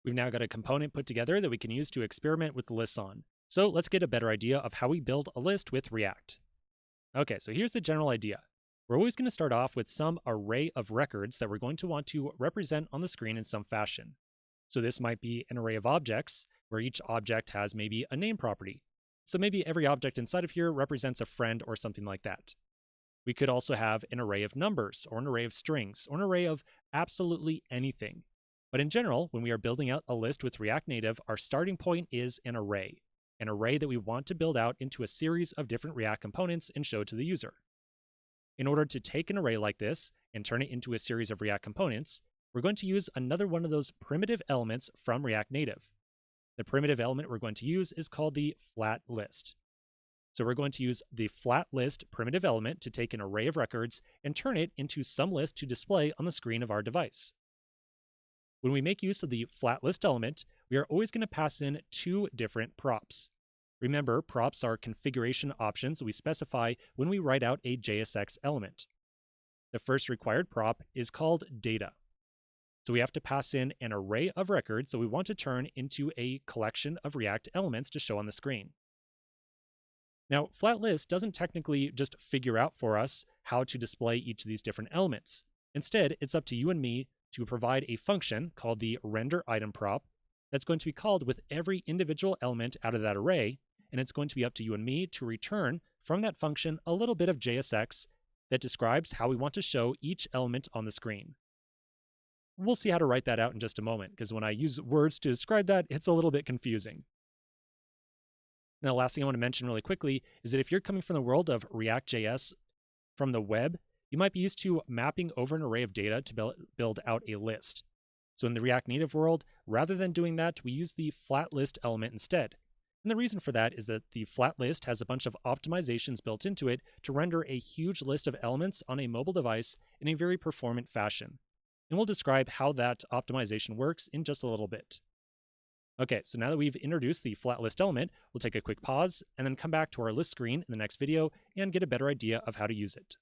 We've now got a component put together that we can use to experiment with the lists on. So let's get a better idea of how we build a list with React. Okay, so here's the general idea. We're always going to start off with some array of records that we're going to want to represent on the screen in some fashion. So this might be an array of objects, where each object has maybe a name property. So maybe every object inside of here represents a friend or something like that. We could also have an array of numbers, or an array of strings, or an array of absolutely anything. But in general, when we are building out a list with React Native, our starting point is an array that we want to build out into a series of different React components and show to the user. In order to take an array like this and turn it into a series of React components, we're going to use another one of those primitive elements from React Native. The primitive element we're going to use is called the flatlist. So we're going to use the flatlist primitive element to take an array of records and turn it into some list to display on the screen of our device. When we make use of the flatlist element, we are always going to pass in two different props. Remember, props are configuration options we specify when we write out a JSX element. The first required prop is called data. So we have to pass in an array of records that we want to turn into a collection of React elements to show on the screen. Now, flatlist doesn't technically just figure out for us how to display each of these different elements. Instead, it's up to you and me to provide a function called the renderItemProp that's going to be called with every individual element out of that array, and it's going to be up to you and me to return from that function a little bit of JSX that describes how we want to show each element on the screen. We'll see how to write that out in just a moment, because when I use words to describe that, it's a little bit confusing. Now, the last thing I want to mention really quickly is that if you're coming from the world of React.js from the web, you might be used to mapping over an array of data to build out a list. So in the React Native world, rather than doing that, we use the flatlist element instead. And the reason for that is that the flatlist has a bunch of optimizations built into it to render a huge list of elements on a mobile device in a very performant fashion. And we'll describe how that optimization works in just a little bit. Okay, so now that we've introduced the flatlist element, we'll take a quick pause and then come back to our list screen in the next video and get a better idea of how to use it.